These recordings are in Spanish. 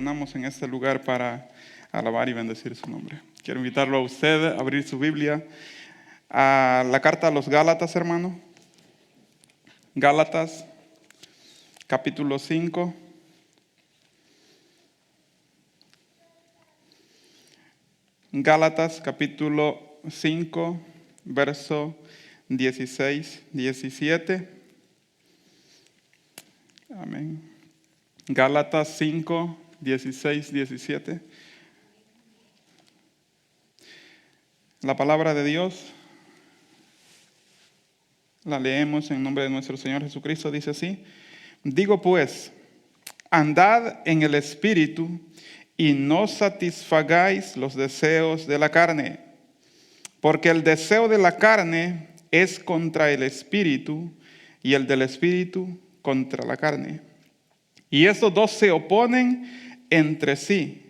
reunamos en este lugar para alabar y bendecir su nombre. Quiero invitarlo a usted a abrir su Biblia a la carta a los Gálatas, hermano. Gálatas, capítulo 5. Gálatas, capítulo 5, verso 16, 17. Amén. Gálatas 5, 16, 17. La palabra de Dios la leemos en nombre de nuestro Señor Jesucristo. Dice así: digo pues, andad en el Espíritu y no satisfagáis los deseos de la carne, porque el deseo de la carne es contra el Espíritu y el del Espíritu contra la carne. Y estos dos se oponen entre sí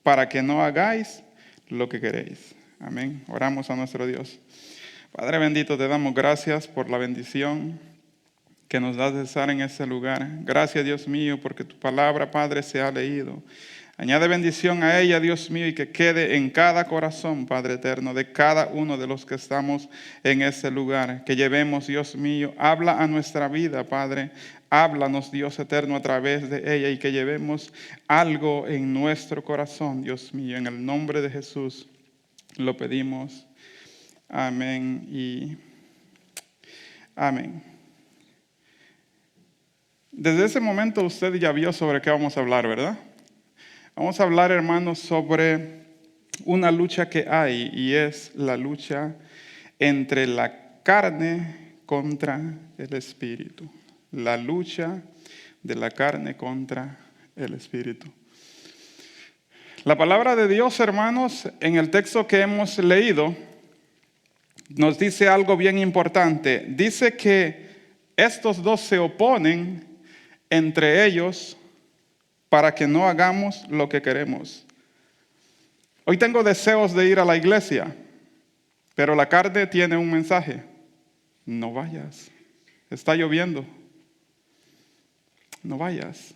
para que no hagáis lo que queréis. Amén. Oramos a nuestro Dios. Padre bendito, te damos gracias por la bendición que nos das de estar en este lugar. Gracias, Dios mío, porque tu palabra, Padre, se ha leído. Añade bendición a ella, Dios mío, y que quede en cada corazón, Padre eterno, de cada uno de los que estamos en este lugar. Que llevemos, Dios mío, habla a nuestra vida, Padre. Háblanos, Dios eterno, a través de ella, y que llevemos algo en nuestro corazón, Dios mío. En el nombre de Jesús lo pedimos. Amén y amén. Desde ese momento usted ya vio sobre qué vamos a hablar, ¿verdad? Vamos a hablar, hermanos, sobre una lucha que hay, y es la lucha entre la carne contra el espíritu. La lucha de la carne contra el espíritu. La palabra de Dios, hermanos, en el texto que hemos leído, nos dice algo bien importante. Dice que estos dos se oponen entre ellos para que no hagamos lo que queremos. Hoy tengo deseos de ir a la iglesia, pero la carne tiene un mensaje: no vayas, está lloviendo, no vayas.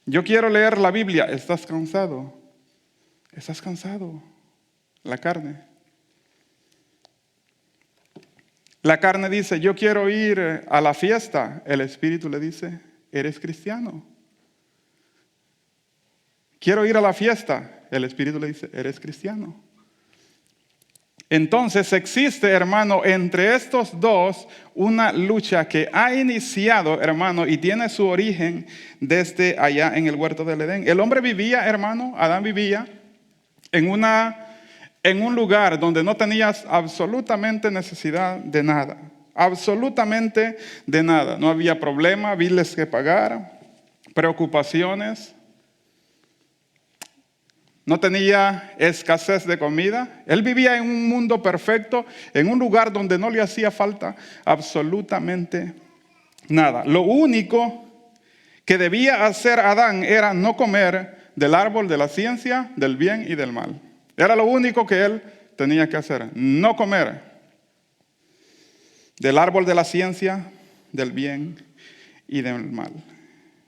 Yo quiero leer la Biblia, estás cansado, la carne. La carne dice, yo quiero ir a la fiesta. El espíritu le dice, eres cristiano. Quiero ir a la fiesta. El espíritu le dice, eres cristiano. Entonces existe, hermano, entre estos dos una lucha que ha iniciado, hermano, y tiene su origen desde allá en el huerto del Edén. El hombre vivía, hermano, Adán vivía en un lugar donde no tenías absolutamente necesidad de nada. Absolutamente de nada. No había problema, biles que pagar, preocupaciones. No tenía escasez de comida. Él vivía en un mundo perfecto, en un lugar donde no le hacía falta absolutamente nada. Lo único que debía hacer Adán era no comer del árbol de la ciencia, del bien y del mal. Era lo único que él tenía que hacer, no comer del árbol de la ciencia, del bien y del mal.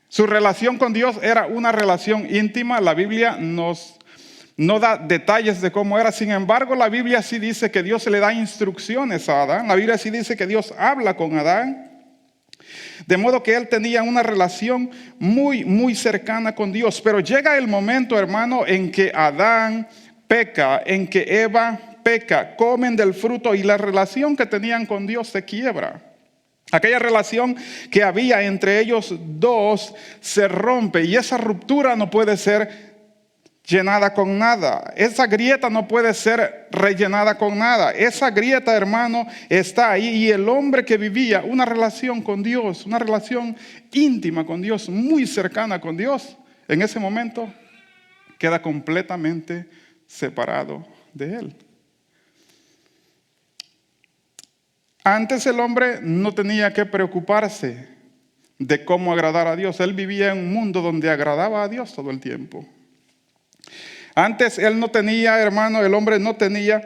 Su relación con Dios era una relación íntima. La Biblia no da detalles de cómo era. Sin embargo, la Biblia sí dice que Dios le da instrucciones a Adán. La Biblia sí dice que Dios habla con Adán. De modo que él tenía una relación muy, muy cercana con Dios. Pero llega el momento, hermano, en que Adán peca, en que Eva peca, comen del fruto y la relación que tenían con Dios se quiebra. Aquella relación que había entre ellos dos se rompe, y esa ruptura no puede ser llenada con nada. Esa grieta no puede ser rellenada con nada. Esa grieta, hermano, está ahí, y el hombre que vivía una relación con Dios, una relación íntima con Dios, muy cercana con Dios, en ese momento queda completamente separado de él. Antes el hombre no tenía que preocuparse de cómo agradar a Dios. Él vivía en un mundo donde agradaba a Dios todo el tiempo. Antes él no tenía, hermano, el hombre no tenía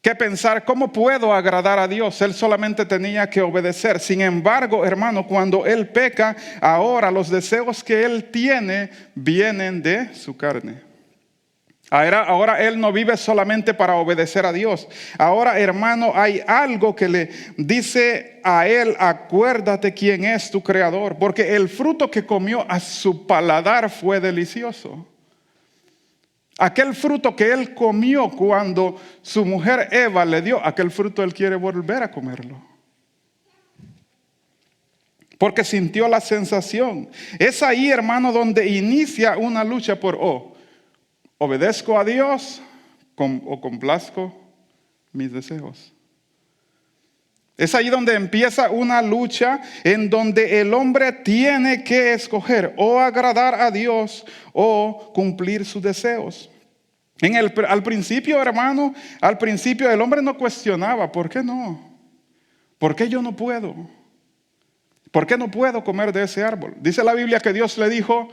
que pensar cómo puedo agradar a Dios. Él solamente tenía que obedecer. Sin embargo, hermano, cuando él peca, ahora los deseos que él tiene vienen de su carne. Ahora él no vive solamente para obedecer a Dios. Ahora, hermano, hay algo que le dice a él: acuérdate quién es tu creador, porque el fruto que comió a su paladar fue delicioso. Aquel fruto que él comió cuando su mujer Eva le dio, aquel fruto él quiere volver a comerlo. Porque sintió la sensación. Es ahí, hermano, donde inicia una lucha por obedezco a Dios o complazco mis deseos. Es ahí donde empieza una lucha en donde el hombre tiene que escoger o agradar a Dios o cumplir sus deseos. Al principio, hermano, el hombre no cuestionaba: ¿por qué no? ¿Por qué yo no puedo? ¿Por qué no puedo comer de ese árbol? Dice la Biblia que Dios le dijo: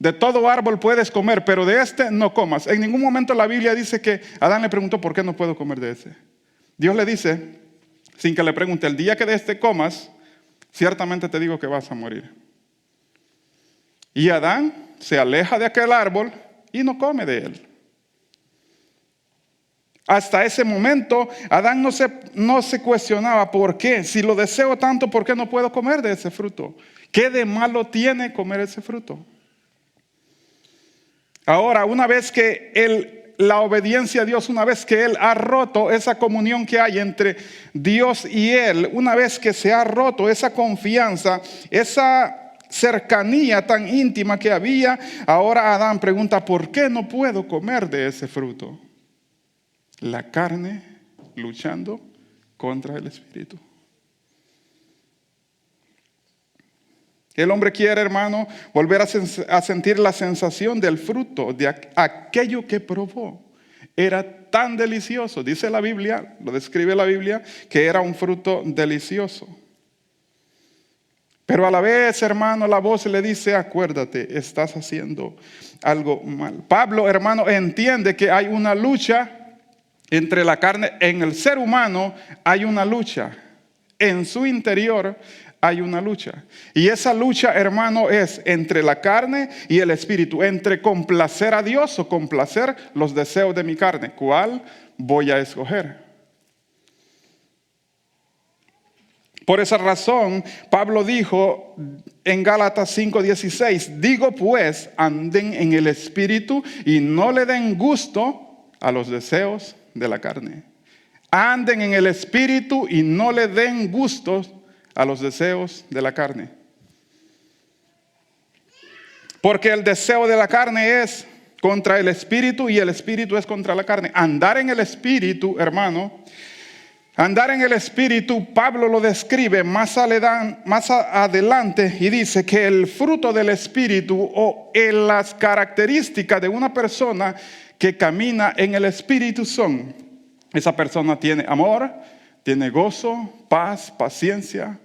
de todo árbol puedes comer, pero de este no comas. En ningún momento la Biblia dice que Adán le preguntó: ¿por qué no puedo comer de ese? Dios le dice, sin que le pregunte: el día que de este comas, ciertamente te digo que vas a morir. Y Adán se aleja de aquel árbol y no come de él. Hasta ese momento, Adán no se cuestionaba: ¿por qué? Si lo deseo tanto, ¿por qué no puedo comer de ese fruto? ¿Qué de malo tiene comer ese fruto? Ahora, una vez que la obediencia a Dios, una vez que él ha roto esa comunión que hay entre Dios y él, una vez que se ha roto esa confianza, esa cercanía tan íntima que había, ahora Adán pregunta: ¿por qué no puedo comer de ese fruto? La carne luchando contra el espíritu. El hombre quiere, hermano, volver a sentir la sensación del fruto, de aquello que probó. Era tan delicioso, dice la Biblia, lo describe la Biblia, que era un fruto delicioso. Pero a la vez, hermano, la voz le dice: acuérdate, estás haciendo algo mal. Pablo, hermano, entiende que hay una lucha entre la carne. En el ser humano hay una lucha. En su interior hay una lucha. Y esa lucha, hermano, es entre la carne y el espíritu. Entre complacer a Dios o complacer los deseos de mi carne. ¿Cuál voy a escoger? Por esa razón, Pablo dijo en Gálatas 5:16: digo pues, anden en el espíritu y no le den gusto a los deseos de la carne. Anden en el espíritu y no le den gustos a los deseos de la carne. Porque el deseo de la carne es contra el espíritu y el espíritu es contra la carne. Andar en el espíritu, hermano, andar en el espíritu, Pablo lo describe más adelante y dice que el fruto del espíritu o en las características de una persona que camina en el espíritu son: esa persona tiene amor, tiene gozo, paz, paciencia,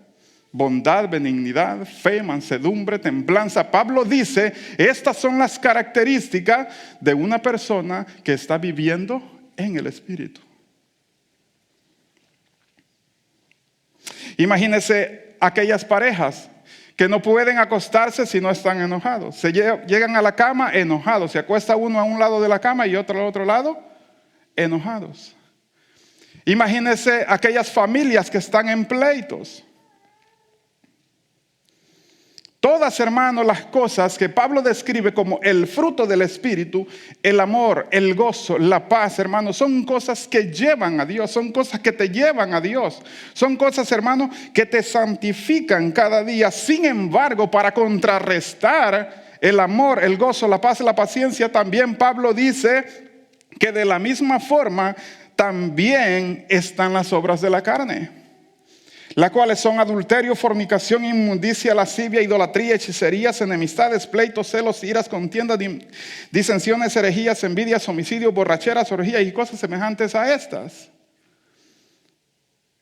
bondad, benignidad, fe, mansedumbre, templanza. Pablo dice: estas son las características de una persona que está viviendo en el espíritu. Imagínense aquellas parejas que no pueden acostarse si no están enojados. Llegan a la cama enojados. Se acuesta uno a un lado de la cama y otro al otro lado, enojados. Imagínense aquellas familias que están en pleitos. Todas, hermanos, las cosas que Pablo describe como el fruto del espíritu, el amor, el gozo, la paz, hermanos, son cosas que llevan a Dios, son cosas que te llevan a Dios, son cosas, hermanos, que te santifican cada día. Sin embargo, para contrarrestar el amor, el gozo, la paz y la paciencia, también Pablo dice que de la misma forma también están las obras de la carne, las cuales son adulterio, fornicación, inmundicia, lascivia, idolatría, hechicerías, enemistades, pleitos, celos, iras, contiendas, disensiones, herejías, envidias, homicidios, borracheras, orgías y cosas semejantes a estas.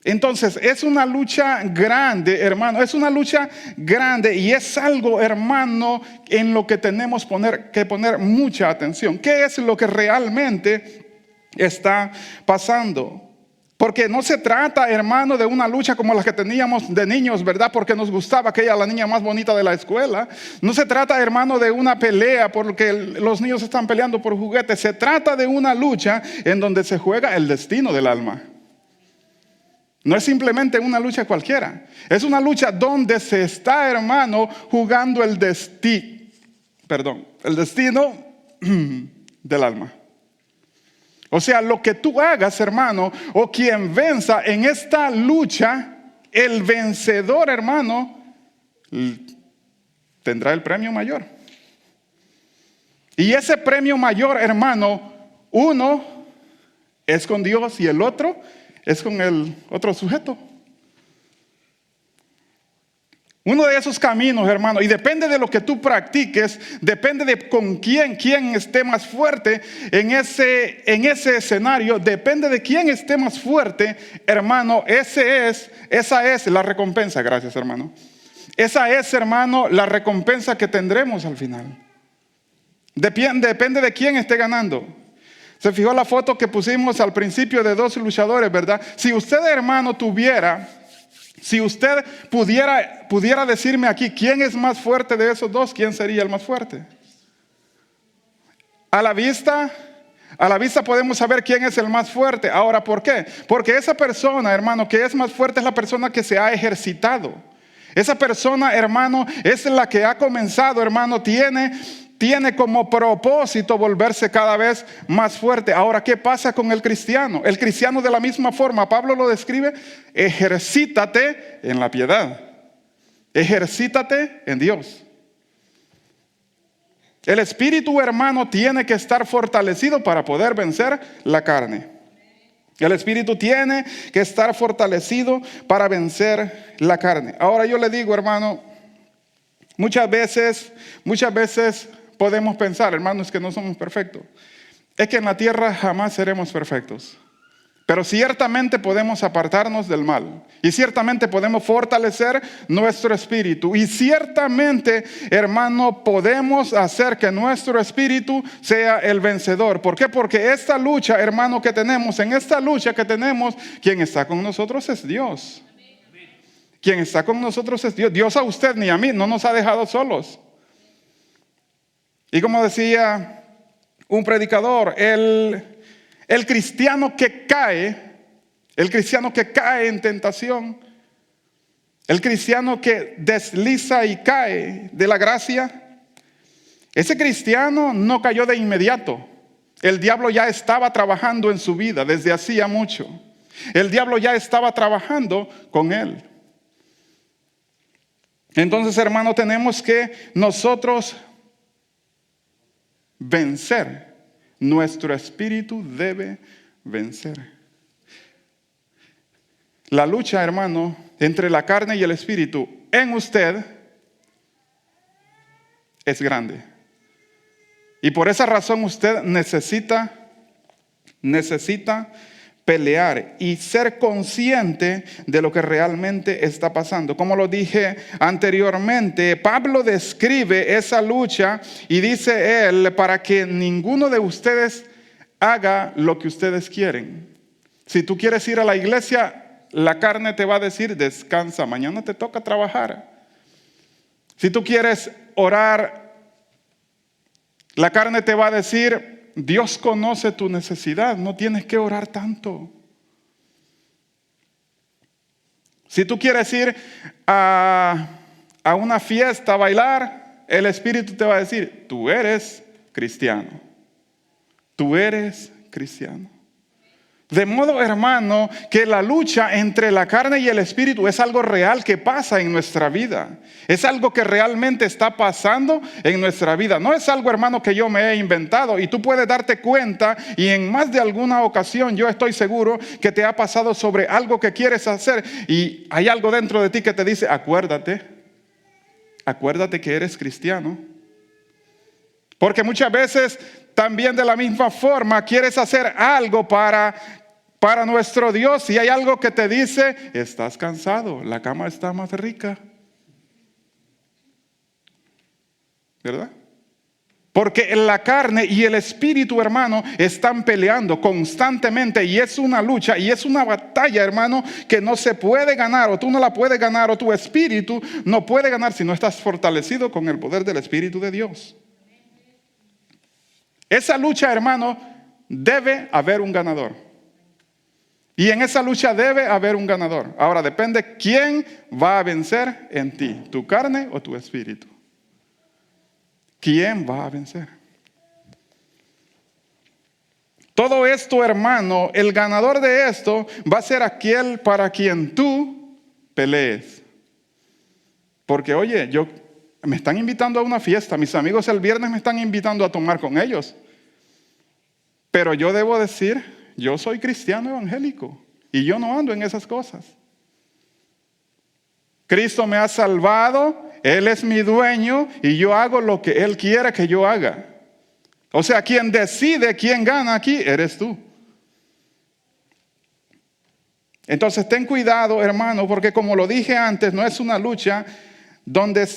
Entonces es una lucha grande, hermano, es una lucha grande y es algo, hermano, en lo que tenemos que poner mucha atención. ¿Qué es lo que realmente está pasando? Porque no se trata, hermano, de una lucha como las que teníamos de niños, ¿verdad? Porque nos gustaba que ella era la niña más bonita de la escuela. No se trata, hermano, de una pelea porque los niños están peleando por juguetes. Se trata de una lucha en donde se juega el destino del alma. No es simplemente una lucha cualquiera. Es una lucha donde se está, hermano, jugando el destino del alma. O sea, lo que tú hagas, hermano, o quien venza en esta lucha, el vencedor, hermano, tendrá el premio mayor. Y ese premio mayor, hermano, uno es con Dios y el otro es con el otro sujeto. Uno de esos caminos, hermano, y depende de lo que tú practiques, depende de con quién esté más fuerte en ese escenario, depende de quién esté más fuerte, hermano, esa es la recompensa, gracias hermano. Esa es, hermano, la recompensa que tendremos al final. Depende de quién esté ganando. Se fijó la foto que pusimos al principio de dos luchadores, ¿verdad? Si usted, hermano, si usted pudiera decirme aquí quién es más fuerte de esos dos, ¿quién sería el más fuerte? A la vista podemos saber quién es el más fuerte. Ahora, ¿por qué? Porque esa persona, hermano, que es más fuerte es la persona que se ha ejercitado. Esa persona, hermano, es la que ha comenzado, hermano, tiene como propósito volverse cada vez más fuerte. Ahora, ¿qué pasa con el cristiano? El cristiano de la misma forma, Pablo lo describe, ejercítate en la piedad. Ejercítate en Dios. El espíritu, hermano, tiene que estar fortalecido para poder vencer la carne. El espíritu tiene que estar fortalecido para vencer la carne. Ahora yo le digo, hermano, muchas veces podemos pensar, hermanos, que no somos perfectos. Es que en la tierra jamás seremos perfectos. Pero ciertamente podemos apartarnos del mal. Y ciertamente podemos fortalecer nuestro espíritu. Y ciertamente, hermano, podemos hacer que nuestro espíritu sea el vencedor. ¿Por qué? Porque esta lucha, hermano, en esta lucha que tenemos, quien está con nosotros es Dios. Quien está con nosotros es Dios. Dios a usted ni a mí no nos ha dejado solos. Y como decía un predicador, el cristiano que cae en tentación, el cristiano que desliza y cae de la gracia, ese cristiano no cayó de inmediato. El diablo ya estaba trabajando en su vida desde hacía mucho. El diablo ya estaba trabajando con él. Entonces, hermano, tenemos que nosotros vencer. Nuestro espíritu debe vencer. La lucha, hermano, entre la carne y el espíritu en usted es grande. Y por esa razón usted necesita pelear y ser consciente de lo que realmente está pasando. Como lo dije anteriormente, Pablo describe esa lucha y dice él, para que ninguno de ustedes haga lo que ustedes quieren. Si tú quieres ir a la iglesia, la carne te va a decir, descansa, mañana te toca trabajar. Si tú quieres orar, la carne te va a decir, Dios conoce tu necesidad, no tienes que orar tanto. Si tú quieres ir a una fiesta a bailar, el Espíritu te va a decir, tú eres cristiano. Tú eres cristiano. De modo, hermano, que la lucha entre la carne y el espíritu es algo real que pasa en nuestra vida. Es algo que realmente está pasando en nuestra vida. No es algo, hermano, que yo me he inventado. Y tú puedes darte cuenta, y en más de alguna ocasión yo estoy seguro que te ha pasado sobre algo que quieres hacer. Y hay algo dentro de ti que te dice, acuérdate que eres cristiano. Porque muchas veces también de la misma forma quieres hacer algo para nuestro Dios y hay algo que te dice, estás cansado, la cama está más rica. ¿Verdad? Porque la carne y el espíritu, hermano, están peleando constantemente y es una lucha y es una batalla, hermano, que no se puede ganar, o tú no la puedes ganar, o tu espíritu no puede ganar si no estás fortalecido con el poder del Espíritu de Dios. Esa lucha, hermano, debe haber un ganador. Y en esa lucha debe haber un ganador. Ahora depende quién va a vencer en ti, tu carne o tu espíritu. ¿Quién va a vencer? Todo esto, hermano, el ganador de esto va a ser aquel para quien tú pelees. Porque, oye, me están invitando a una fiesta. Mis amigos el viernes me están invitando a tomar con ellos. Pero yo debo decir, yo soy cristiano evangélico y yo no ando en esas cosas. Cristo me ha salvado. Él es mi dueño y yo hago lo que Él quiere que yo haga. O sea, quien decide quién gana aquí eres tú. Entonces ten cuidado, hermano, porque como lo dije antes, no es una lucha donde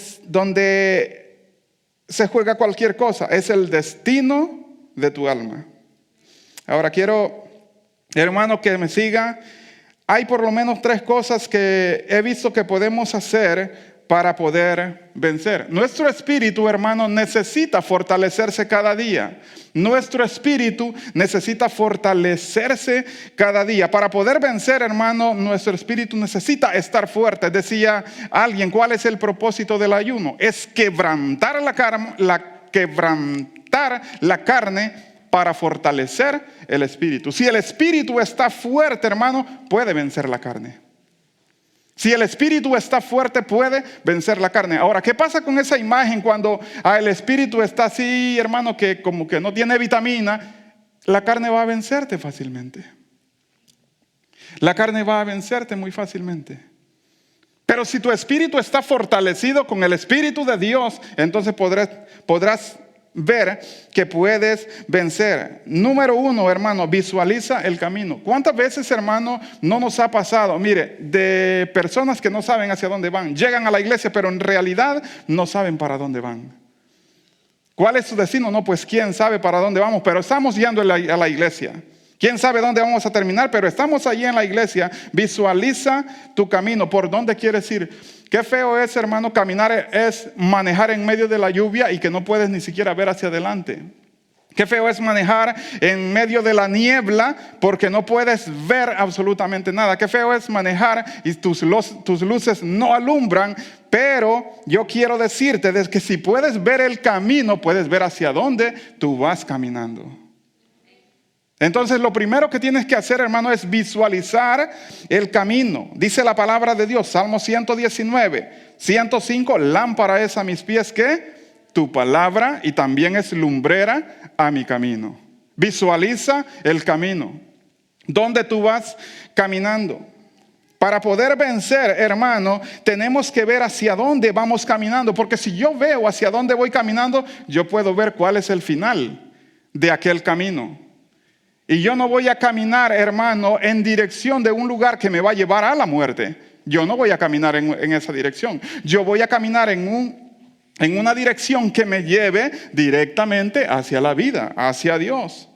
se juega cualquier cosa. Es el destino de tu alma. Ahora quiero, hermano, que me siga. Hay por lo menos 3 cosas que he visto que podemos hacer para poder vencer. Nuestro espíritu, hermano, necesita fortalecerse cada día. Nuestro espíritu necesita fortalecerse cada día. Para poder vencer, hermano, nuestro espíritu necesita estar fuerte. Decía alguien, ¿cuál es el propósito del ayuno? Es quebrantar la carne para fortalecer el espíritu. Si el espíritu está fuerte, hermano, puede vencer la carne. Si el espíritu está fuerte, puede vencer la carne. Ahora, ¿qué pasa con esa imagen cuando el espíritu está así, hermano, que como que no tiene vitamina? La carne va a vencerte fácilmente. La carne va a vencerte muy fácilmente. Pero si tu espíritu está fortalecido con el Espíritu de Dios, entonces podrás ver que puedes vencer. Número 1, hermano, visualiza el camino. ¿Cuántas veces, hermano, no nos ha pasado? Mire, de personas que no saben hacia dónde van. Llegan a la iglesia, pero en realidad no saben para dónde van. ¿Cuál es su destino? No, pues quién sabe para dónde vamos, pero estamos yendo a la iglesia. ¿Quién sabe dónde vamos a terminar? Pero estamos allí en la iglesia. Visualiza tu camino. ¿Por dónde quieres ir? Qué feo es, hermano, caminar es manejar en medio de la lluvia y que no puedes ni siquiera ver hacia adelante. Qué feo es manejar en medio de la niebla porque no puedes ver absolutamente nada. Qué feo es manejar y tus luces no alumbran. Pero yo quiero decirte que si puedes ver el camino, puedes ver hacia dónde tú vas caminando. Entonces lo primero que tienes que hacer, hermano, es visualizar el camino. Dice la palabra de Dios, Salmo 119, 105, lámpara es a mis pies, ¿qué? Tu palabra, y también es lumbrera a mi camino. Visualiza el camino. ¿Dónde tú vas caminando? Para poder vencer, hermano, tenemos que ver hacia dónde vamos caminando. Porque si yo veo hacia dónde voy caminando, yo puedo ver cuál es el final de aquel camino. Y yo no voy a caminar, hermano, en dirección de un lugar que me va a llevar a la muerte. Yo no voy a caminar en esa dirección. Yo voy a caminar en una dirección que me lleve directamente hacia la vida, hacia Dios.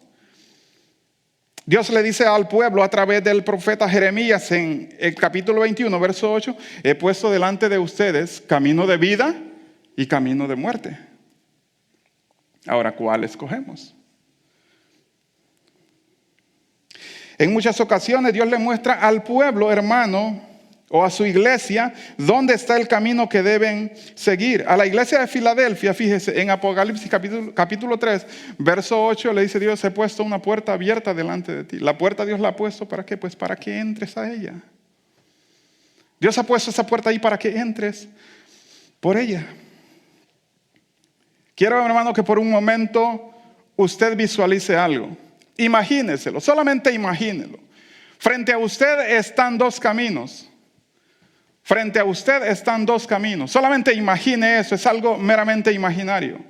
Dios le dice al pueblo a través del profeta Jeremías en el capítulo 21, verso 8, he puesto delante de ustedes camino de vida y camino de muerte. Ahora, ¿cuál escogemos? En muchas ocasiones Dios le muestra al pueblo, hermano, o a su iglesia, dónde está el camino que deben seguir. A la iglesia de Filadelfia, fíjese, en Apocalipsis capítulo 3, verso 8, le dice Dios, he puesto una puerta abierta delante de ti. La puerta Dios la ha puesto, ¿para qué? Pues para que entres a ella. Dios ha puesto esa puerta ahí para que entres por ella. Quiero, hermano, que por un momento usted visualice algo. Imagíneselo, solamente imagínelo. Frente a usted están 2 caminos. Frente a usted están 2 caminos. Solamente imagine eso, es algo meramente imaginario.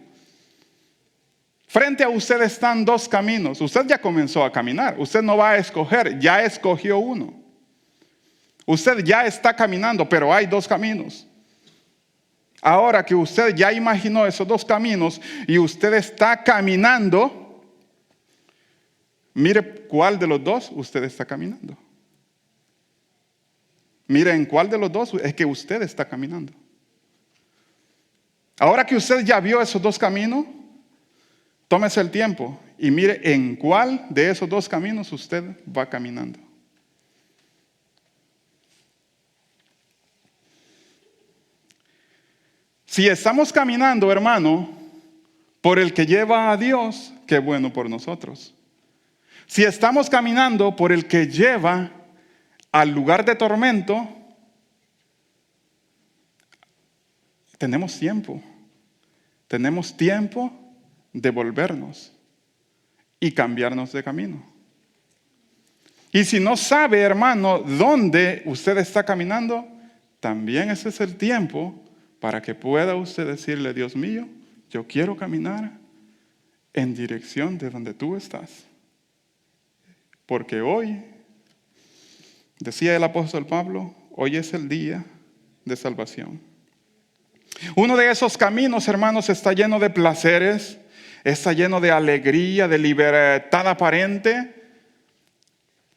Frente a usted están 2 caminos. Usted ya comenzó a caminar. Usted no va a escoger, ya escogió uno. Usted ya está caminando, pero hay 2 caminos. Ahora que usted ya imaginó esos dos caminos y usted está caminando, mire cuál de los dos usted está caminando. Mire en cuál de los dos es que usted está caminando. Ahora que usted ya vio esos dos caminos, tómese el tiempo y mire en cuál de esos dos caminos usted va caminando. Si estamos caminando, hermano, por el que lleva a Dios, qué bueno por nosotros. Si estamos caminando por el que lleva al lugar de tormento, tenemos tiempo. Tenemos tiempo de volvernos y cambiarnos de camino. Y si no sabe, hermano, dónde usted está caminando, también ese es el tiempo para que pueda usted decirle: Dios mío, yo quiero caminar en dirección de donde tú estás. Porque hoy, decía el apóstol Pablo, hoy es el día de salvación. Uno de esos caminos, hermanos, está lleno de placeres, está lleno de alegría, de libertad aparente.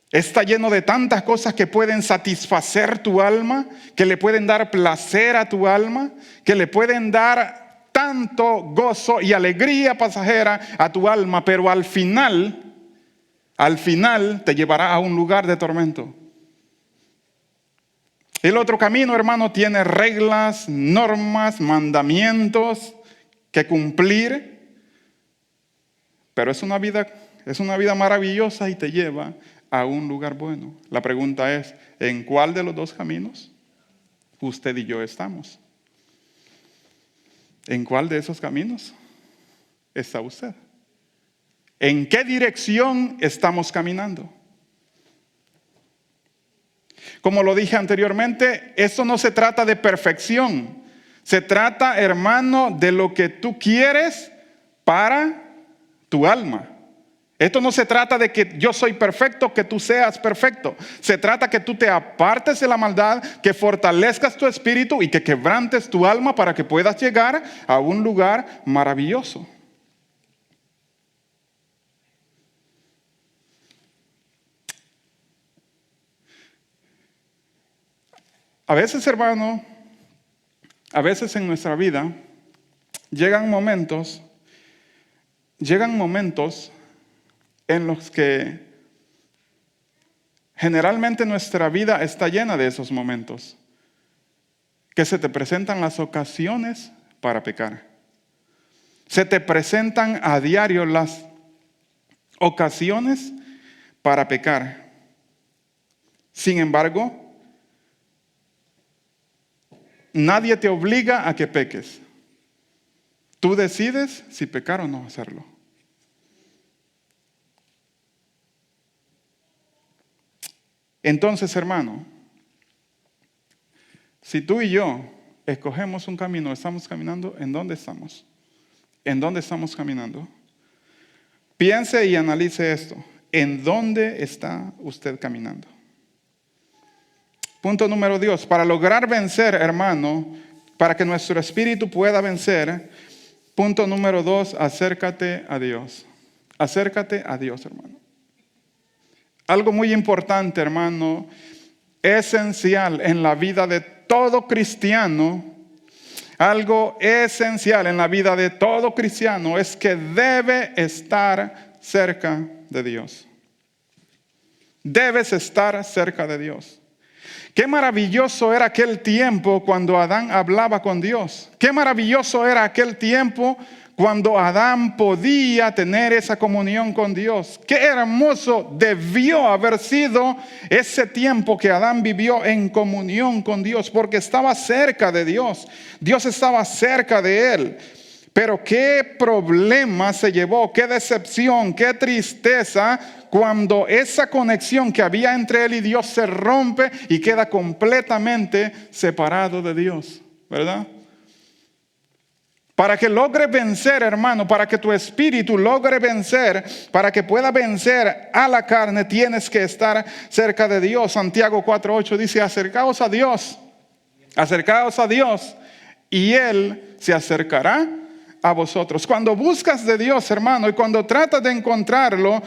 Está lleno de tantas cosas que pueden satisfacer tu alma, que le pueden dar placer a tu alma, que le pueden dar tanto gozo y alegría pasajera a tu alma, pero al final te llevará a un lugar de tormento. El otro camino, hermano, tiene reglas, normas, mandamientos que cumplir, pero es una vida maravillosa y te lleva a un lugar bueno. La pregunta es: ¿en cuál de los dos caminos usted y yo estamos? ¿En cuál de esos caminos está usted? ¿En qué dirección estamos caminando? Como lo dije anteriormente, esto no se trata de perfección. Se trata, hermano, de lo que tú quieres para tu alma. Esto no se trata de que yo soy perfecto, que tú seas perfecto. Se trata que tú te apartes de la maldad, que fortalezcas tu espíritu y que quebrantes tu alma para que puedas llegar a un lugar maravilloso. A veces, hermano, a veces en nuestra vida llegan momentos en los que generalmente nuestra vida está llena de esos momentos, que se te presentan las ocasiones para pecar. Se te presentan a diario las ocasiones para pecar. Sin embargo, nadie te obliga a que peques. Tú decides si pecar o no hacerlo. Entonces, hermano, si tú y yo escogemos un camino, estamos caminando, ¿en dónde estamos? ¿En dónde estamos caminando? Piense y analice esto. ¿En dónde está usted caminando? Punto número 2. Para lograr vencer, hermano, para que nuestro espíritu pueda vencer, punto número 2, acércate a Dios. Acércate a Dios, hermano. Algo muy importante, hermano, esencial en la vida de todo cristiano, algo esencial en la vida de todo cristiano es que debe estar cerca de Dios. Debes estar cerca de Dios. Qué maravilloso era aquel tiempo cuando Adán hablaba con Dios. Qué maravilloso era aquel tiempo cuando Adán podía tener esa comunión con Dios. Qué hermoso debió haber sido ese tiempo que Adán vivió en comunión con Dios, porque estaba cerca de Dios. Dios estaba cerca de él. Pero qué problema se llevó, qué decepción, qué tristeza cuando esa conexión que había entre él y Dios se rompe y queda completamente separado de Dios, ¿verdad? Para que logre vencer, hermano, para que tu espíritu logre vencer, para que pueda vencer a la carne, tienes que estar cerca de Dios. Santiago 4:8 dice: acercaos a Dios y Él se acercará a vosotros. Cuando buscas de Dios, hermano, y cuando tratas de encontrarlo,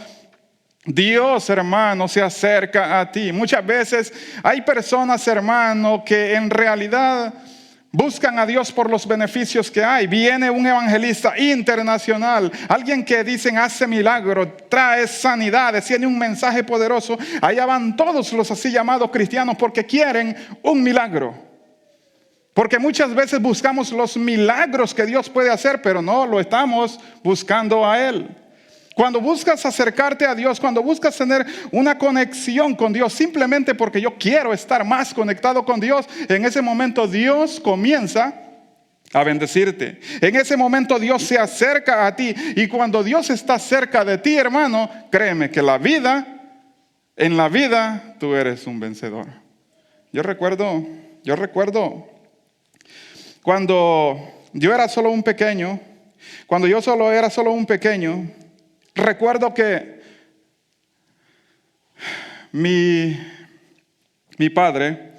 Dios, hermano, se acerca a ti. Muchas veces hay personas, hermano, que en realidad buscan a Dios por los beneficios que hay. Viene un evangelista internacional, alguien que dicen hace milagros, trae sanidades, tiene un mensaje poderoso. Allá van todos los así llamados cristianos porque quieren un milagro. Porque muchas veces buscamos los milagros que Dios puede hacer, pero no lo estamos buscando a Él. Cuando buscas acercarte a Dios, cuando buscas tener una conexión con Dios, simplemente porque yo quiero estar más conectado con Dios, en ese momento Dios comienza a bendecirte. En ese momento Dios se acerca a ti. Y cuando Dios está cerca de ti, hermano, créeme que en la vida, tú eres un vencedor. Yo recuerdo cuando yo era solo un pequeño, recuerdo que mi padre,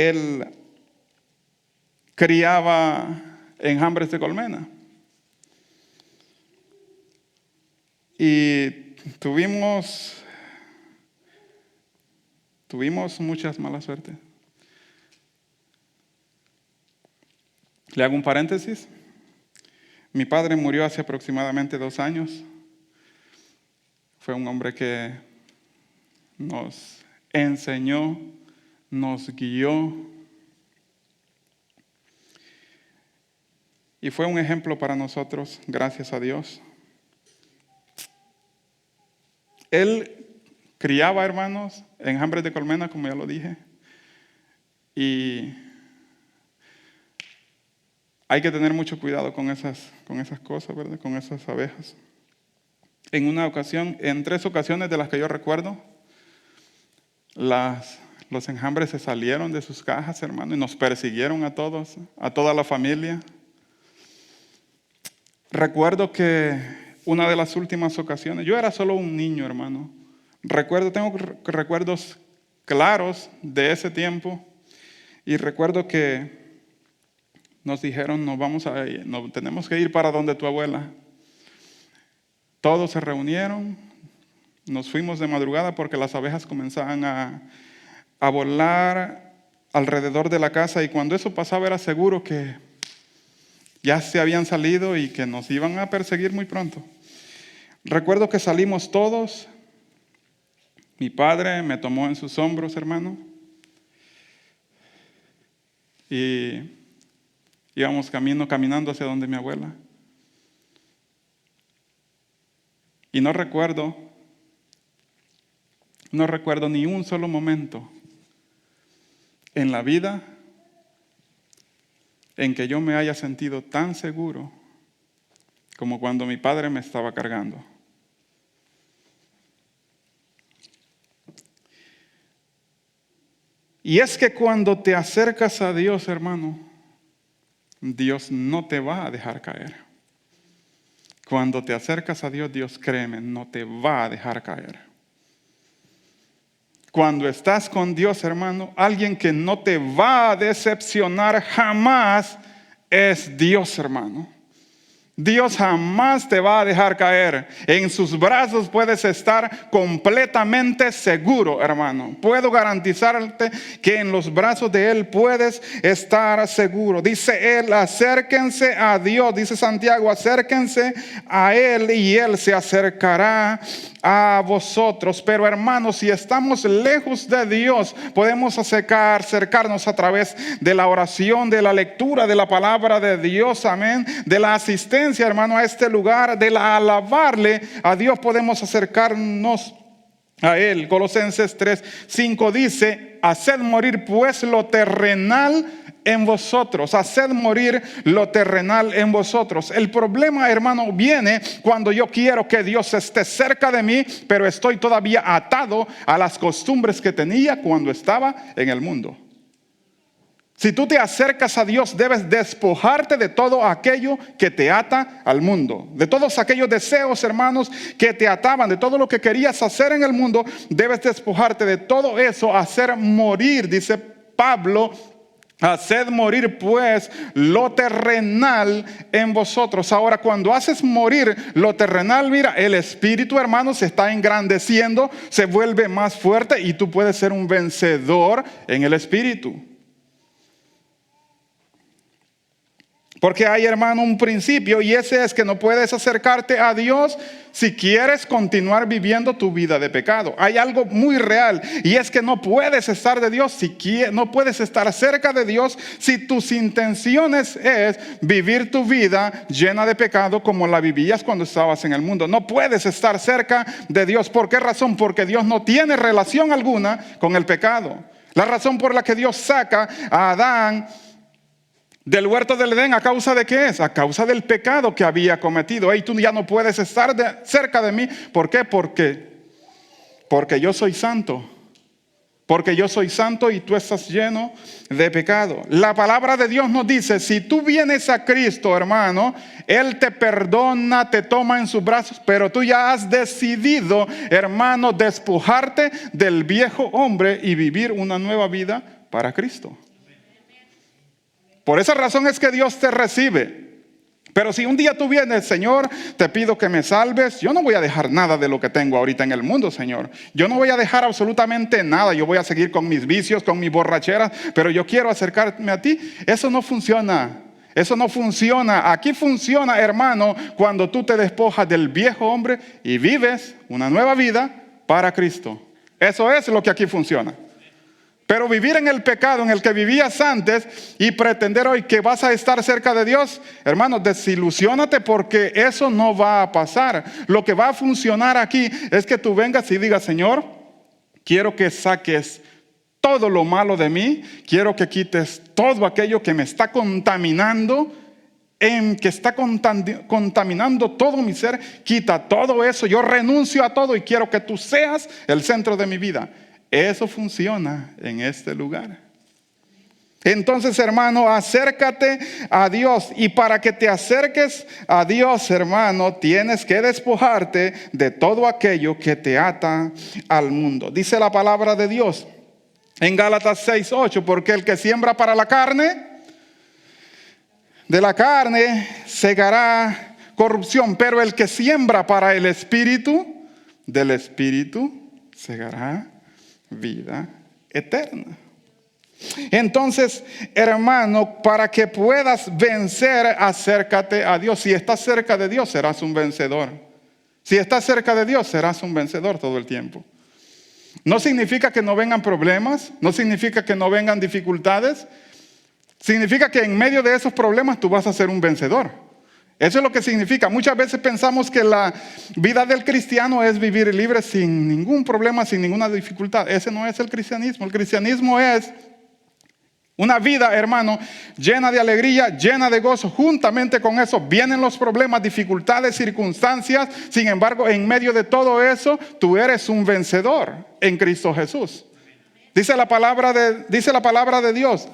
él criaba enjambres de colmena. Y tuvimos muchas mala suerte. Le hago un paréntesis. Mi padre murió hace aproximadamente 2 años. Fue un hombre que nos enseñó, nos guió. Y fue un ejemplo para nosotros, gracias a Dios. Él criaba, hermanos, enjambres de colmena, como ya lo dije. Y hay que tener mucho cuidado con esas cosas, ¿verdad? Con esas abejas. En 3 ocasiones de las que yo recuerdo, los enjambres se salieron de sus cajas, hermano, y nos persiguieron a todos, a toda la familia. Recuerdo que una de las últimas ocasiones, yo era solo un niño, hermano. Tengo recuerdos claros de ese tiempo, y recuerdo que nos dijeron, tenemos que ir para donde tu abuela. Todos se reunieron, nos fuimos de madrugada porque las abejas comenzaban a volar alrededor de la casa, y cuando eso pasaba era seguro que ya se habían salido y que nos iban a perseguir muy pronto. Recuerdo que salimos todos. Mi padre me tomó en sus hombros, hermano, y íbamos caminando hacia donde mi abuela. Y no recuerdo ni un solo momento en la vida en que yo me haya sentido tan seguro como cuando mi padre me estaba cargando. Y es que cuando te acercas a Dios, hermano, Dios no te va a dejar caer. Cuando te acercas a Dios, Dios, créeme, no te va a dejar caer. Cuando estás con Dios, hermano, alguien que no te va a decepcionar jamás es Dios, hermano. Dios jamás te va a dejar caer. En sus brazos puedes estar completamente seguro, hermano. Puedo garantizarte que en los brazos de Él puedes estar seguro. Dice Él, acérquense a Dios. Dice Santiago, acérquense a Él y Él se acercará a vosotros. Pero hermanos, si estamos lejos de Dios, podemos acercarnos a través de la oración, de la lectura de la palabra de Dios, amén, de la asistencia, hermano, a este lugar, de la alabarle a Dios, podemos acercarnos a Él. Colosenses 3:5 dice, haced morir pues lo terrenal en vosotros, haced morir lo terrenal en vosotros. El problema, hermano, viene cuando yo quiero que Dios esté cerca de mí, pero estoy todavía atado a las costumbres que tenía cuando estaba en el mundo. Si tú te acercas a Dios, debes despojarte de todo aquello que te ata al mundo. De todos aquellos deseos, hermanos, que te ataban, de todo lo que querías hacer en el mundo, debes despojarte de todo eso, hacer morir, dice Pablo, Haced morir pues lo terrenal en vosotros. Ahora, cuando haces morir lo terrenal, mira, el espíritu, hermano, se está engrandeciendo, se vuelve más fuerte y tú puedes ser un vencedor en el espíritu. Porque hay, hermano, un principio, y ese es que no puedes acercarte a Dios si quieres continuar viviendo tu vida de pecado. Hay algo muy real, y es que no puedes estar de Dios no puedes estar cerca de Dios si tus intenciones es vivir tu vida llena de pecado como la vivías cuando estabas en el mundo. No puedes estar cerca de Dios. ¿Por qué razón? Porque Dios no tiene relación alguna con el pecado. La razón por la que Dios saca a Adán del huerto del Edén, ¿a causa de qué es? A causa del pecado que había cometido. Hey, tú ya no puedes estar cerca de mí. ¿Por qué? Porque yo soy santo. Porque yo soy santo y tú estás lleno de pecado. La palabra de Dios nos dice, si tú vienes a Cristo, hermano, Él te perdona, te toma en sus brazos, pero tú ya has decidido, hermano, despojarte del viejo hombre y vivir una nueva vida para Cristo. Por esa razón es que Dios te recibe. Pero si un día tú vienes, Señor, te pido que me salves, yo no voy a dejar nada de lo que tengo ahorita en el mundo, Señor. Yo no voy a dejar absolutamente nada. Yo voy a seguir con mis vicios, con mis borracheras, pero yo quiero acercarme a ti. Eso no funciona. Eso no funciona. Aquí funciona, hermano, cuando tú te despojas del viejo hombre y vives una nueva vida para Cristo. Eso es lo que aquí funciona. Pero vivir en el pecado en el que vivías antes y pretender hoy que vas a estar cerca de Dios, hermano, desilusiónate, porque eso no va a pasar. Lo que va a funcionar aquí es que tú vengas y digas, Señor, quiero que saques todo lo malo de mí, quiero que quites todo aquello que me está contaminando, que está contaminando todo mi ser. Quita todo eso, yo renuncio a todo y quiero que tú seas el centro de mi vida. Eso funciona en este lugar. Entonces, hermano, acércate a Dios. Y para que te acerques a Dios, hermano, tienes que despojarte de todo aquello que te ata al mundo. Dice la palabra de Dios en Gálatas 6:8, porque el que siembra para la carne, de la carne segará corrupción, pero el que siembra para el Espíritu, del Espíritu segará vida eterna. Entonces, hermano, para que puedas vencer, acércate a Dios. Si estás cerca de Dios, serás un vencedor. Si estás cerca de Dios, serás un vencedor todo el tiempo. No significa que no vengan problemas, no significa que no vengan dificultades. Significa que en medio de esos problemas tú vas a ser un vencedor. Eso es lo que significa. Muchas veces pensamos que la vida del cristiano es vivir libre sin ningún problema, sin ninguna dificultad. Ese no es el cristianismo. El cristianismo es una vida, hermano, llena de alegría, llena de gozo. Juntamente con eso vienen los problemas, dificultades, circunstancias. Sin embargo, en medio de todo eso, tú eres un vencedor en Cristo Jesús. Dice la palabra de Dios.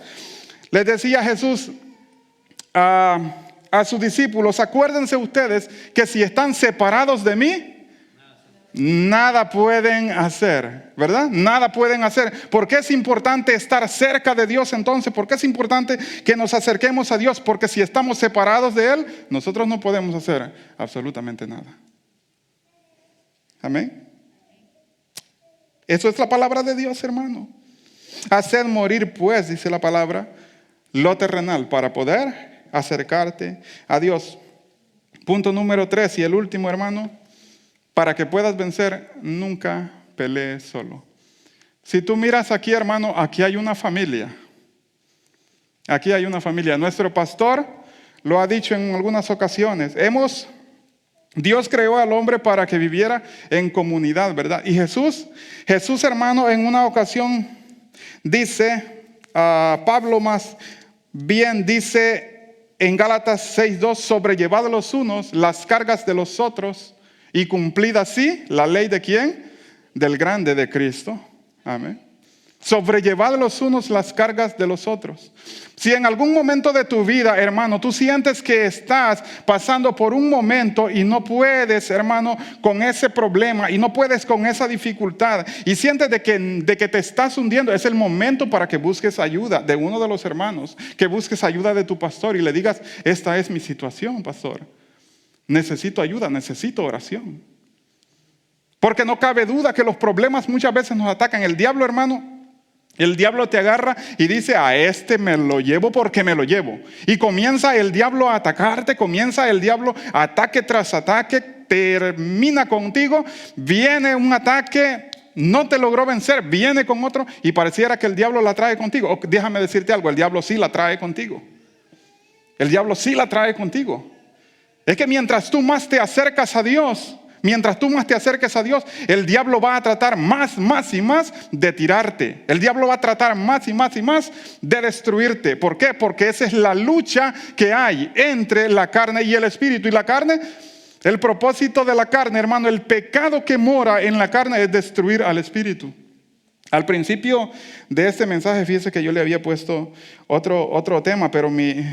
Les decía Jesús a sus discípulos, acuérdense ustedes que si están separados de mí, nada pueden hacer, ¿verdad? Nada pueden hacer. ¿Por qué es importante estar cerca de Dios entonces? ¿Por qué es importante que nos acerquemos a Dios? Porque si estamos separados de Él, nosotros no podemos hacer absolutamente nada. Amén. Eso es la palabra de Dios, hermano. Haced morir, pues, dice la palabra, lo terrenal para poder acercarte a Dios. Punto número 3 y el último, hermano. Para que puedas vencer, nunca pelees solo. Si tú miras aquí, hermano, aquí hay una familia. Aquí hay una familia. Nuestro pastor lo ha dicho en algunas ocasiones. Dios creó al hombre para que viviera en comunidad, ¿verdad? Y Jesús, hermano, en una ocasión dice, Pablo más bien dice en Gálatas 6:2, sobrellevad los unos las cargas de los otros y cumplid así la ley de ¿quién? Del grande, de Cristo. Amén. Sobrellevad los unos las cargas de los otros. Si en algún momento de tu vida, hermano, tú sientes que estás pasando por un momento y no puedes, hermano, con ese problema y no puedes con esa dificultad y sientes de que te estás hundiendo, es el momento para que busques ayuda de uno de los hermanos, que busques ayuda de tu pastor y le digas, esta es mi situación, pastor. Necesito ayuda, necesito oración. Porque no cabe duda que los problemas muchas veces nos atacan. El diablo, hermano, el diablo te agarra y dice, a este me lo llevo porque me lo llevo. Y comienza el diablo a atacarte, comienza el diablo ataque tras ataque, termina contigo, viene un ataque, no te logró vencer, viene con otro y pareciera que el diablo la trae contigo. Oh, déjame decirte algo, el diablo sí la trae contigo. El diablo sí la trae contigo. Es que mientras tú más te acercas a Dios, el diablo va a tratar más y más de tirarte. El diablo va a tratar más y más de destruirte. ¿Por qué? Porque esa es la lucha que hay entre la carne y el espíritu. Y la carne, el propósito de la carne, hermano, el pecado que mora en la carne es destruir al espíritu. Al principio de este mensaje, fíjese que yo le había puesto otro tema, pero mi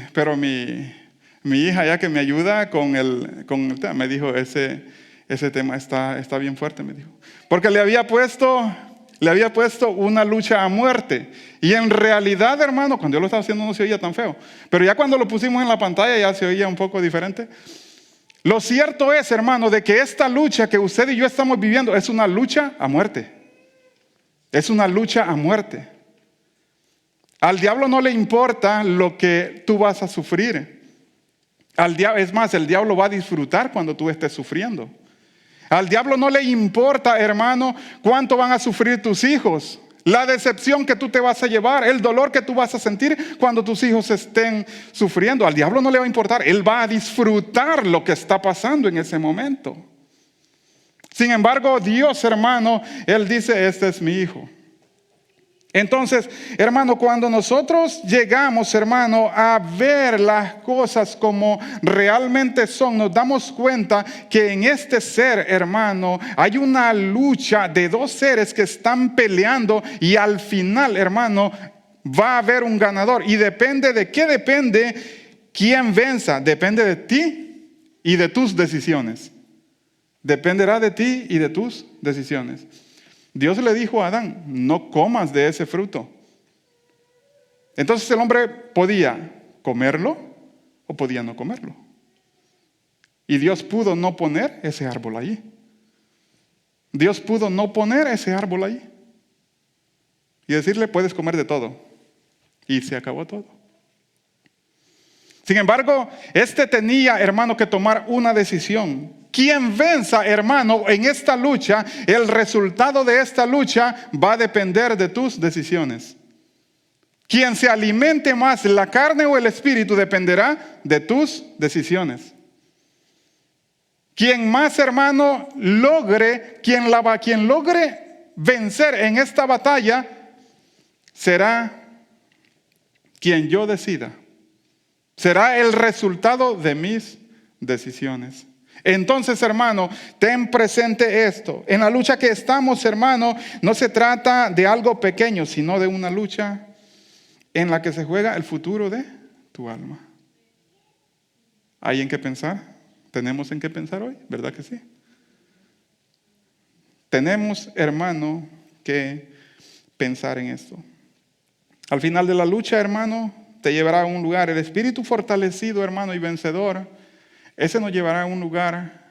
hija, ya que me ayuda con el tema, me dijo, ese tema está bien fuerte, me dijo. Porque le había puesto una lucha a muerte. Y en realidad, hermano, cuando yo lo estaba haciendo no se oía tan feo. Pero ya cuando lo pusimos en la pantalla ya se oía un poco diferente. Lo cierto es, hermano, de que esta lucha que usted y yo estamos viviendo es una lucha a muerte. Es una lucha a muerte. Al diablo no le importa lo que tú vas a sufrir. Es más, el diablo va a disfrutar cuando tú estés sufriendo. Al diablo no le importa, hermano, cuánto van a sufrir tus hijos, la decepción que tú te vas a llevar, el dolor que tú vas a sentir cuando tus hijos estén sufriendo. Al diablo no le va a importar, él va a disfrutar lo que está pasando en ese momento. Sin embargo, Dios, hermano, él dice, este es mi hijo. Entonces, hermano, cuando nosotros llegamos, hermano, a ver las cosas como realmente son, nos damos cuenta que en este ser, hermano, hay una lucha de dos seres que están peleando y al final, hermano, va a haber un ganador. ¿Y depende de qué? Depende quién venza. Depende de ti y de tus decisiones. Dependerá de ti y de tus decisiones. Dios le dijo a Adán, no comas de ese fruto. Entonces el hombre podía comerlo o podía no comerlo. Y Dios pudo no poner ese árbol ahí. Dios pudo no poner ese árbol ahí. Y decirle, puedes comer de todo. Y se acabó todo. Sin embargo, tenía, hermano, que tomar una decisión. Quien venza, hermano, en esta lucha, el resultado de esta lucha va a depender de tus decisiones. Quien se alimente más, la carne o el espíritu, dependerá de tus decisiones. Quien más, hermano, quien logre vencer en esta batalla, será quien yo decida. Será el resultado de mis decisiones. Entonces, hermano, ten presente esto. En la lucha que estamos, hermano, no se trata de algo pequeño, sino de una lucha en la que se juega el futuro de tu alma. ¿Hay en qué pensar? ¿Tenemos en qué pensar hoy? ¿Verdad que sí? Tenemos, hermano, que pensar en esto. Al final de la lucha, hermano, te llevará a un lugar. El espíritu fortalecido, hermano, y vencedor, ese nos llevará a un lugar,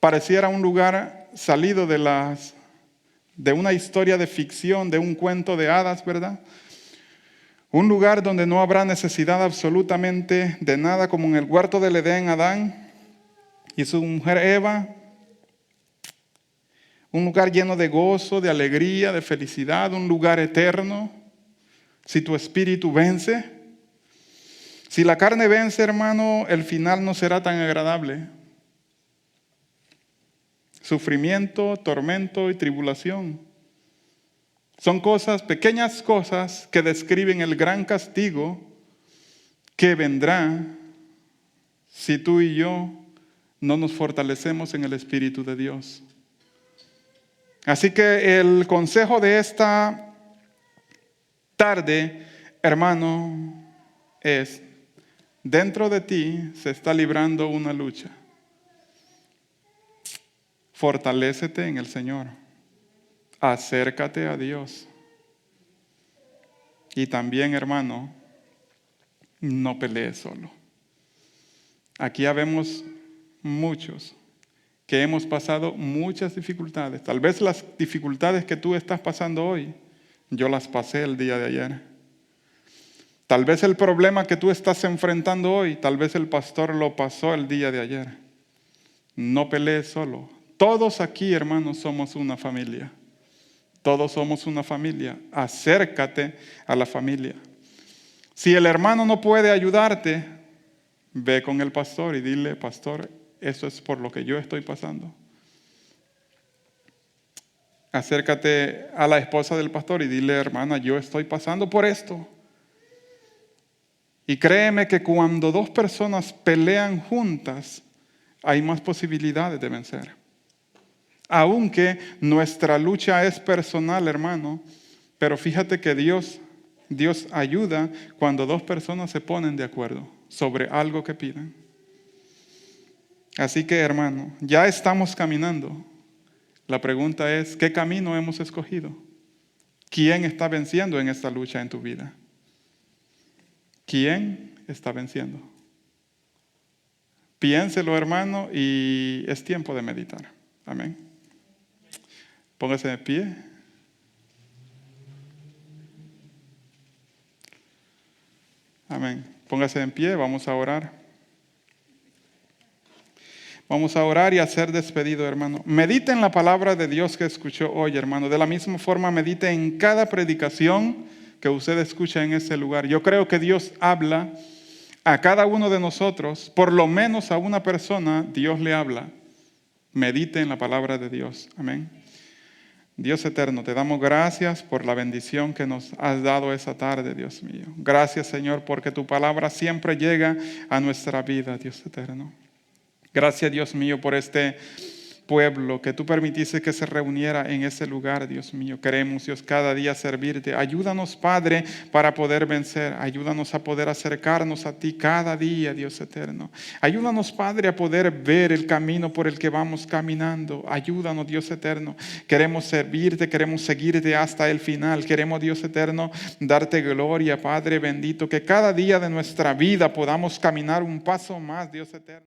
pareciera un lugar salido de una historia de ficción, de un cuento de hadas, ¿verdad? Un lugar donde no habrá necesidad absolutamente de nada, como en el huerto del Edén, Adán y su mujer Eva. Un lugar lleno de gozo, de alegría, de felicidad, un lugar eterno. Si tu espíritu vence. Si la carne vence, hermano, el final no será tan agradable. Sufrimiento, tormento y tribulación. Son pequeñas cosas que describen el gran castigo que vendrá si tú y yo no nos fortalecemos en el Espíritu de Dios. Así que el consejo de esta tarde, hermano, es: dentro de ti se está librando una lucha. Fortalécete en el Señor. Acércate a Dios. Y también, hermano, no pelees solo. Aquí habemos muchos que hemos pasado muchas dificultades. Tal vez las dificultades que tú estás pasando hoy, yo las pasé el día de ayer. Tal vez el problema que tú estás enfrentando hoy, tal vez el pastor lo pasó el día de ayer. No pelees solo. Todos aquí, hermanos, somos una familia. Todos somos una familia. Acércate a la familia. Si el hermano no puede ayudarte, ve con el pastor y dile: pastor, eso es por lo que yo estoy pasando. Acércate a la esposa del pastor y dile: hermana, yo estoy pasando por esto. Y créeme que cuando dos personas pelean juntas, hay más posibilidades de vencer. Aunque nuestra lucha es personal, hermano, pero fíjate que Dios ayuda cuando dos personas se ponen de acuerdo sobre algo que piden. Así que, hermano, ya estamos caminando. La pregunta es: ¿qué camino hemos escogido? ¿Quién está venciendo en esta lucha en tu vida? ¿Quién está venciendo? Piénselo, hermano, y es tiempo de meditar. Amén. Póngase de pie. Amén. Póngase en pie, vamos a orar. Vamos a orar y a ser despedido, hermano. Medite en la palabra de Dios que escuchó hoy, hermano. De la misma forma, medite en cada predicación que usted escucha en ese lugar. Yo creo que Dios habla a cada uno de nosotros, por lo menos a una persona, Dios le habla. Medite en la palabra de Dios. Amén. Dios eterno, te damos gracias por la bendición que nos has dado esa tarde, Dios mío. Gracias, Señor, porque tu palabra siempre llega a nuestra vida, Dios eterno. Gracias, Dios mío, por este pueblo que tú permitiste que se reuniera en ese lugar, Dios mío. Queremos, Dios, cada día servirte. Ayúdanos, Padre, para poder vencer. Ayúdanos a poder acercarnos a ti cada día, Dios eterno. Ayúdanos, Padre, a poder ver el camino por el que vamos caminando. Ayúdanos, Dios eterno. Queremos servirte, queremos seguirte hasta el final. Queremos, Dios eterno, darte gloria, Padre bendito. Que cada día de nuestra vida podamos caminar un paso más, Dios eterno.